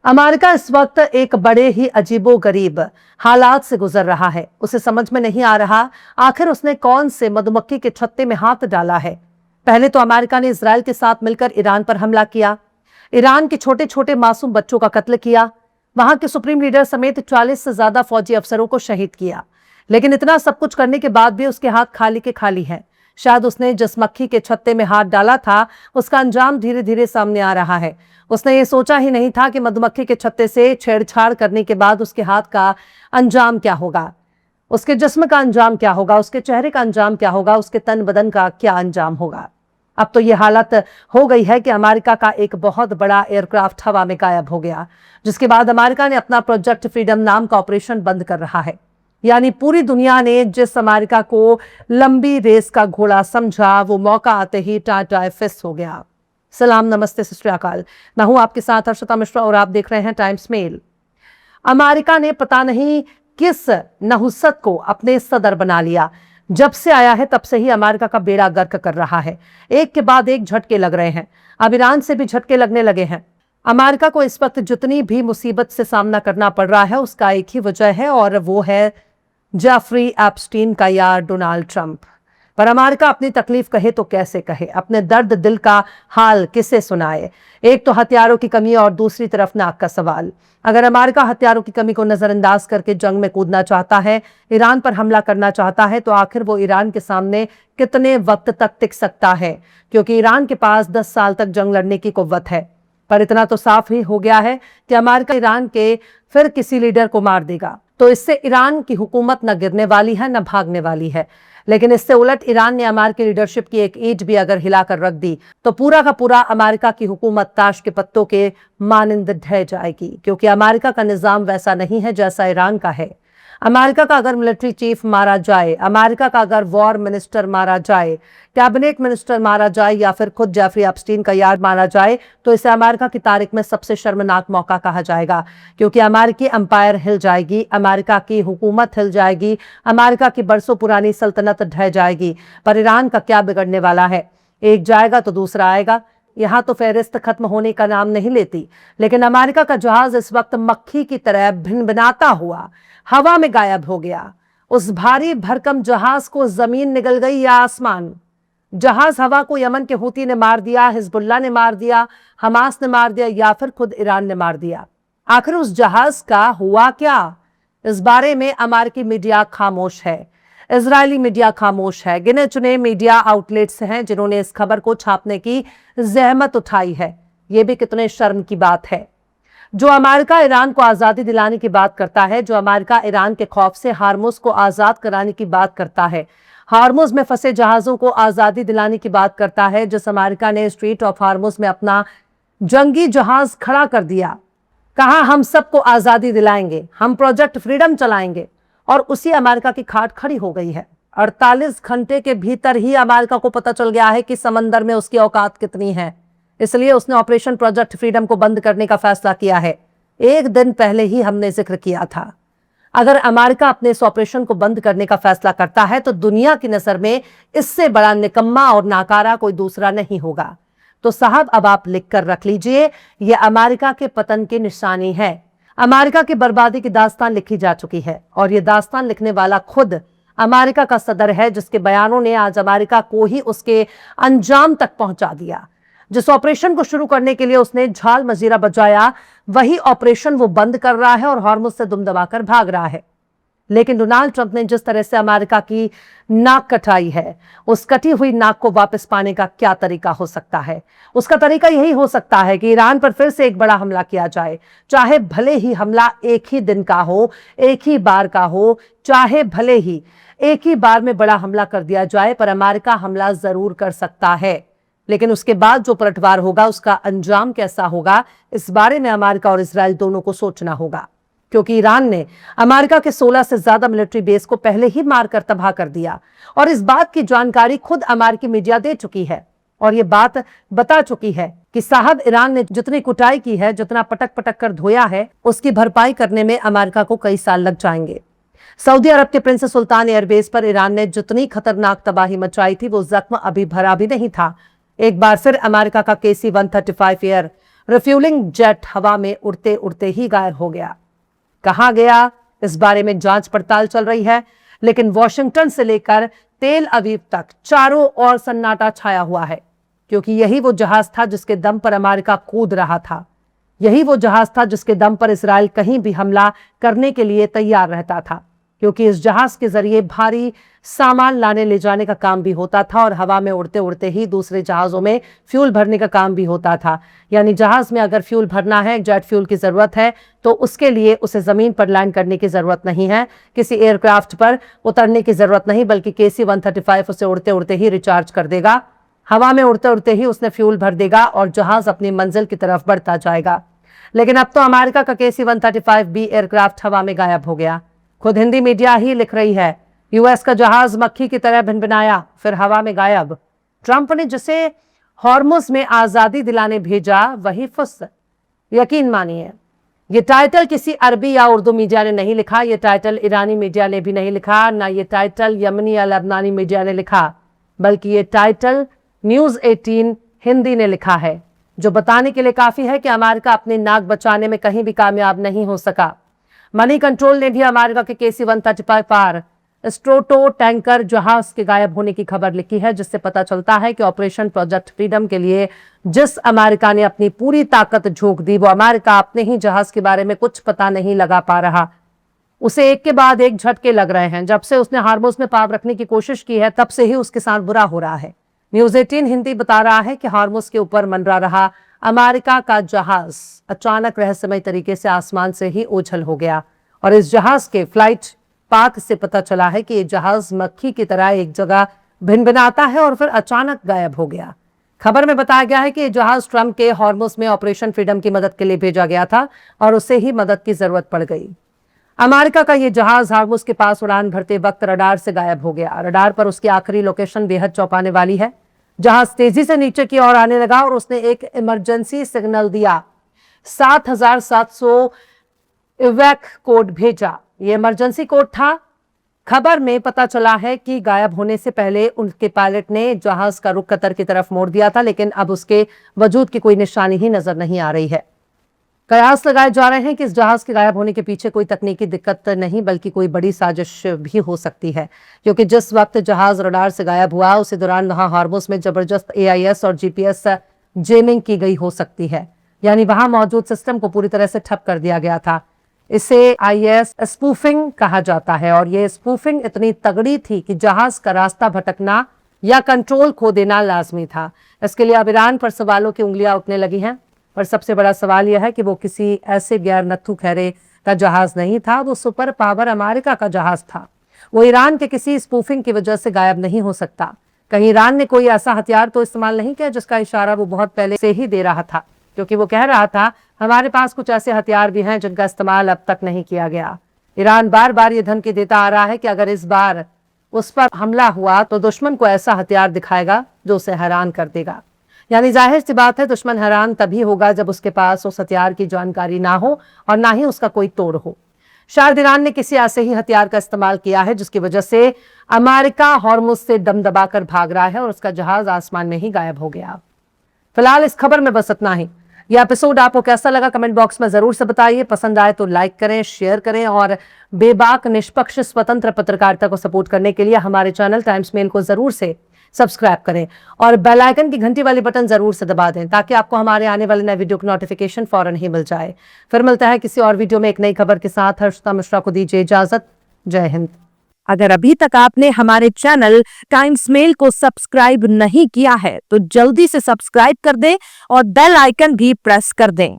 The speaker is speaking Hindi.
अमेरिका इस वक्त एक बड़े ही अजीबोगरीब हालात से गुजर रहा है। उसे समझ में नहीं आ रहा आखिर उसने कौन से मधुमक्खी के छत्ते में हाथ डाला है। पहले तो अमेरिका ने इजराइल के साथ मिलकर ईरान पर हमला किया, ईरान के छोटे छोटे मासूम बच्चों का कत्ल किया, वहां के सुप्रीम लीडर समेत 40 से ज्यादा फौजी अफसरों को शहीद किया। लेकिन इतना सब कुछ करने के बाद भी उसके हाथ खाली के खाली हैं। शायद उसने जिस मक्खी के छत्ते में हाथ डाला था उसका अंजाम धीरे धीरे सामने आ रहा है। उसने ये सोचा ही नहीं था कि मधुमक्खी के छत्ते से छेड़छाड़ करने के बाद उसके हाथ का अंजाम क्या होगा, उसके जिस्म का अंजाम क्या होगा, उसके चेहरे का अंजाम क्या होगा, उसके तन बदन का क्या अंजाम होगा। अब तो ये हालत हो गई है कि अमेरिका का एक बहुत बड़ा एयरक्राफ्ट हवा में गायब हो गया, जिसके बाद अमेरिका ने अपना प्रोजेक्ट फ्रीडम नाम का ऑपरेशन बंद कर रहा है। यानी पूरी दुनिया ने जिस अमेरिका को लंबी रेस का घोड़ा समझा वो मौका आते ही टाटा फिस हो गया। सलाम, नमस्ते, सत श्री अकाल। मैं हूं आपके साथ हर्षिता मिश्रा और आप देख रहे हैं टाइम्स मेल। अमेरिका ने पता नहीं किस नहुसत को अपने सदर बना लिया। जब से आया है तब से ही अमेरिका का बेड़ा गर्क कर रहा है। एक के बाद एक झटके लग रहे हैं। अब ईरान से भी झटके लगने लगे हैं। अमेरिका को इस वक्त जितनी भी मुसीबत से सामना करना पड़ रहा है उसका एक ही वजह है और वो है जेफरी एप्स्टीन का यार डोनाल्ड ट्रंप। पर अमेरिका अपनी तकलीफ कहे तो कैसे कहे, अपने दर्द दिल का हाल किसे सुनाए। एक तो हथियारों की कमी और दूसरी तरफ नाक का सवाल। अगर अमेरिका हथियारों की कमी को नजरअंदाज करके जंग में कूदना चाहता है, ईरान पर हमला करना चाहता है, तो आखिर वो ईरान के सामने कितने वक्त तक टिक सकता है, क्योंकि ईरान के पास 10 साल तक जंग लड़ने की कुव्वत है। पर इतना तो साफ ही हो गया है कि अमेरिका ईरान के फिर किसी लीडर को मार देगा तो इससे ईरान की हुकूमत न गिरने वाली है न भागने वाली है। लेकिन इससे उलट ईरान ने अमेरिकी लीडरशिप की एक ईंट भी अगर हिलाकर रख दी तो पूरा का पूरा अमेरिका की हुकूमत ताश के पत्तों के मानिंद ढह जाएगी, क्योंकि अमेरिका का निजाम वैसा नहीं है जैसा ईरान का है। अमेरिका का अगर मिलिट्री चीफ मारा जाए, अमेरिका का अगर वॉर मिनिस्टर मारा जाए, कैबिनेट मिनिस्टर मारा जाए या फिर खुद जेफरी एप्स्टीन का यार मारा जाए तो इसे अमेरिका की तारीख में सबसे शर्मनाक मौका कहा जाएगा, क्योंकि अमेरिकी एम्पायर हिल जाएगी, अमेरिका की हुकूमत हिल जाएगी, अमेरिका की बरसों पुरानी सल्तनत ढह जाएगी। पर ईरान का क्या बिगड़ने वाला है? एक जाएगा तो दूसरा आएगा। यहां तो फहरिस्त खत्म होने का नाम नहीं लेती। लेकिन अमेरिका का जहाज इस वक्त मक्खी की तरह भिनभिनाता हुआ हवा में गायब हो गया। उस भारी भरकम जहाज को जमीन निगल गई या आसमान। जहाज हवा को यमन के हूती ने मार दिया, हिजबुल्लाह ने मार दिया, हमास ने मार दिया या फिर खुद ईरान ने मार दिया। आखिर उस जहाज का हुआ क्या? इस बारे में अमेरिकी मीडिया खामोश है, इजरायली मीडिया खामोश है। गिने चुने मीडिया आउटलेट्स हैं जिन्होंने इस खबर को छापने की जहमत उठाई है। यह भी कितने शर्म की बात है। जो अमेरिका ईरान को आजादी दिलाने की बात करता है, जो अमेरिका ईरान के खौफ से हार्मुज को आजाद कराने की बात करता है, हार्मुज में फंसे जहाजों को आजादी दिलाने की बात करता है, जिस अमेरिका ने स्ट्रीट ऑफ हार्मुज में अपना जंगी जहाज खड़ा कर दिया, कहा हम सबको आजादी दिलाएंगे, हम प्रोजेक्ट फ्रीडम चलाएंगे, और उसी अमेरिका की खाट खड़ी हो गई है। 48 घंटे के भीतर ही अमेरिका को पता चल गया है कि समंदर में उसकी औकात कितनी है। इसलिए उसने ऑपरेशन प्रोजेक्ट फ्रीडम को बंद करने का फैसला किया है। एक दिन पहले ही हमने जिक्र किया था। अगर अमेरिका अपने इस ऑपरेशन को बंद करने का फैसला करता है तो दुनिया की नजर में इससे बड़ा निकम्मा और नाकारा कोई दूसरा नहीं होगा। तो साहब, अब आप लिख कर रख लीजिए, यह अमेरिका के पतन की निशानी है। अमेरिका की बर्बादी की दास्तान लिखी जा चुकी है और यह दास्तान लिखने वाला खुद अमेरिका का सदर है, जिसके बयानों ने आज अमेरिका को ही उसके अंजाम तक पहुंचा दिया। जिस ऑपरेशन को शुरू करने के लिए उसने झाल मजीरा बजाया, वही ऑपरेशन वो बंद कर रहा है और हार्मुज से दुम दबाकर भाग रहा है। लेकिन डोनाल्ड ट्रंप ने जिस तरह से अमेरिका की नाक कटाई है, उस कटी हुई नाक को वापस पाने का क्या तरीका हो सकता है? उसका तरीका यही हो सकता है कि ईरान पर फिर से एक बड़ा हमला किया जाए, चाहे भले ही हमला एक ही दिन का हो, एक ही बार का हो, चाहे भले ही एक ही बार में बड़ा हमला कर दिया जाए, पर अमेरिका हमला जरूर कर सकता है। लेकिन उसके बाद जो पलटवार होगा उसका अंजाम कैसा होगा, इस बारे में अमेरिका और इजराइल दोनों को सोचना होगा, क्योंकि ईरान ने अमेरिका के 16 से ज्यादा मिलिट्री बेस को पहले ही मारकर तबाह कर दिया और इस बात की जानकारी खुद अमेरिकी मीडिया दे चुकी है और ये बात बता चुकी है कि साहब, ईरान ने जितनी कुटाई की है, जितना पटक पटक कर धोया है, उसकी भरपाई करने में अमेरिका को कई साल लग जाएंगे। सऊदी अरब के प्रिंस सुल्तान एयरबेस पर ईरान ने जितनी खतरनाक तबाही मचाई थी वो जख्म अभी भरा भी नहीं था। एक बार फिर अमेरिका का KC-135 एयर रिफ्यूलिंग जेट हवा में उड़ते उड़ते ही गायब हो गया। कहां गया, इस बारे में जांच पड़ताल चल रही है, लेकिन वॉशिंगटन से लेकर तेल अवीव तक चारों ओर सन्नाटा छाया हुआ है, क्योंकि यही वो जहाज था जिसके दम पर अमेरिका कूद रहा था। यही वो जहाज था जिसके दम पर इजराइल कहीं भी हमला करने के लिए तैयार रहता था, क्योंकि इस जहाज के जरिए भारी सामान लाने ले जाने का काम भी होता था और हवा में उड़ते उड़ते ही दूसरे जहाजों में फ्यूल भरने का काम भी होता था। यानी जहाज में अगर फ्यूल भरना है, जेट फ्यूल की जरूरत है, तो उसके लिए उसे जमीन पर लैंड करने की जरूरत नहीं है, किसी एयरक्राफ्ट पर उतरने की जरूरत नहीं, बल्कि KC-135 उसे उड़ते उड़ते ही रिचार्ज कर देगा। हवा में उड़ते उड़ते ही उसने फ्यूल भर देगा और जहाज अपनी मंजिल की तरफ बढ़ता जाएगा। लेकिन अब तो अमेरिका का KC-135B एयरक्राफ्ट हवा में गायब हो गया। खुद हिंदी मीडिया ही लिख रही है, यूएस का जहाज मक्खी की तरह भिनभिनाया, फिर हवा में गायब। ट्रंप ने जिसे हॉर्मुज में आजादी दिलाने भेजा, वही फुस। यकीन मानिए, ये टाइटल किसी अरबी या उर्दू मीडिया ने नहीं लिखा, ये टाइटल ईरानी मीडिया ने भी नहीं लिखा, ना ये टाइटल यमनी या लबनानी मीडिया ने लिखा, बल्कि ये टाइटल न्यूज 18 हिंदी ने लिखा है, जो बताने के लिए काफी है कि अमेरिका अपनी नाक बचाने में कहीं भी कामयाब नहीं हो सका। मनी कंट्रोल ने भी अमेरिका के KC-135 स्ट्रोटो टैंकर जहाज के गायब होने की खबर लिखी है, जिससे पता चलता है कि ऑपरेशन प्रोजेक्ट फ्रीडम के लिए जिस अमेरिका ने अपनी पूरी ताकत झोंक दी, वो अमेरिका अपने ही जहाज के बारे में कुछ पता नहीं लगा पा रहा। उसे एक के बाद एक झटके लग रहे हैं। जब से उसने हार्मुज में पाव रखने की कोशिश की है, तब से ही उसके साथ बुरा हो रहा है। न्यूज 18 हिंदी बता रहा है कि हार्मुज के ऊपर मंडरा रहा अमेरिका का जहाज अचानक रहस्यमय तरीके से आसमान से ही ओझल हो गया, और इस जहाज के फ्लाइट पाथ से पता चला है कि ये जहाज मक्खी की तरह एक जगह भिनभिनाता है और फिर अचानक गायब हो गया। खबर में बताया गया है कि ये जहाज ट्रंप के हार्मुज में ऑपरेशन फ्रीडम की मदद के लिए भेजा गया था और उसे ही मदद की जरूरत पड़ गई। अमेरिका का ये जहाज हार्मुज के पास उड़ान भरते वक्त रडार से गायब हो गया। रडार पर उसकी आखिरी लोकेशन बेहद चौंकाने वाली है। जहाज तेजी से नीचे की ओर आने लगा और उसने एक इमरजेंसी सिग्नल दिया। 7700 इवैक कोड भेजा। ये इमरजेंसी कोड था। खबर में पता चला है कि गायब होने से पहले उनके पायलट ने जहाज का रुख कतर की तरफ मोड़ दिया था, लेकिन अब उसके वजूद की कोई निशानी ही नजर नहीं आ रही है। कयास लगाए जा रहे हैं कि इस जहाज के गायब होने के पीछे कोई तकनीकी दिक्कत नहीं, बल्कि कोई बड़ी साजिश भी हो सकती है, क्योंकि जिस वक्त जहाज रडार से गायब हुआ, उसी दौरान वहां हार्मुज में जबरदस्त AIS और GPS जेमिंग की गई हो सकती है। यानी वहां मौजूद सिस्टम को पूरी तरह से ठप कर दिया गया था। इसे IS स्पूफिंग कहा जाता है, और यह स्पूफिंग इतनी तगड़ी थी कि जहाज का रास्ता भटकना या कंट्रोल खो देना लाजमी था। इसके लिए अब ईरान पर सवालों की उंगलियां उठने लगी हैं, पर सबसे बड़ा सवाल यह है कि वो किसी ऐसे गैर नत्थु खैरे का जहाज नहीं था, वो सुपर पावर अमेरिका का जहाज था। वो ईरान के किसी स्पूफिंग की वजह से गायब नहीं हो सकता। कहीं ईरान ने कोई ऐसा हथियार तो इस्तेमाल नहीं किया जिसका इशारा वो बहुत पहले से ही दे रहा था, क्योंकि वो कह रहा था हमारे पास कुछ ऐसे हथियार भी हैं जिनका इस्तेमाल अब तक नहीं किया गया। ईरान बार बार ये धमकी देता आ रहा है कि अगर इस बार उस पर हमला हुआ तो दुश्मन को ऐसा हथियार दिखाएगा जो उसे हैरान कर देगा। यानी जाहिर सी बात है, दुश्मन हैरान तभी होगा जब उसके पास उस हथियार की जानकारी ना हो और ना ही उसका कोई तोड़ हो। शायद ईरान ने किसी ऐसे ही हथियार का इस्तेमाल किया है जिसकी वजह से अमेरिका हार्मुज से दम दबाकर भाग रहा है और उसका जहाज आसमान में ही गायब हो गया। फिलहाल इस खबर में बस इतना ही। यह एपिसोड आपको कैसा लगा कमेंट बॉक्स में जरूर से बताइए। पसंद आए तो लाइक करें, शेयर करें, और बेबाक निष्पक्ष स्वतंत्र पत्रकारिता को सपोर्ट करने के लिए हमारे चैनल टाइम्स मेल को जरूर से सब्सक्राइब करें और बेल आइकन की घंटी वाली बटन जरूर से दबा दें, ताकि आपको हमारे आने वाले नए वीडियो की नोटिफिकेशन फौरन ही मिल जाए। फिर मिलता है किसी और वीडियो में एक नई खबर के साथ। हर्षिता मिश्रा को दीजिए इजाजत। जय हिंद। अगर अभी तक आपने हमारे चैनल टाइम्स मेल को सब्सक्राइब नहीं किया है तो जल्दी से सब्सक्राइब कर दें और बेल आइकन भी प्रेस कर दें।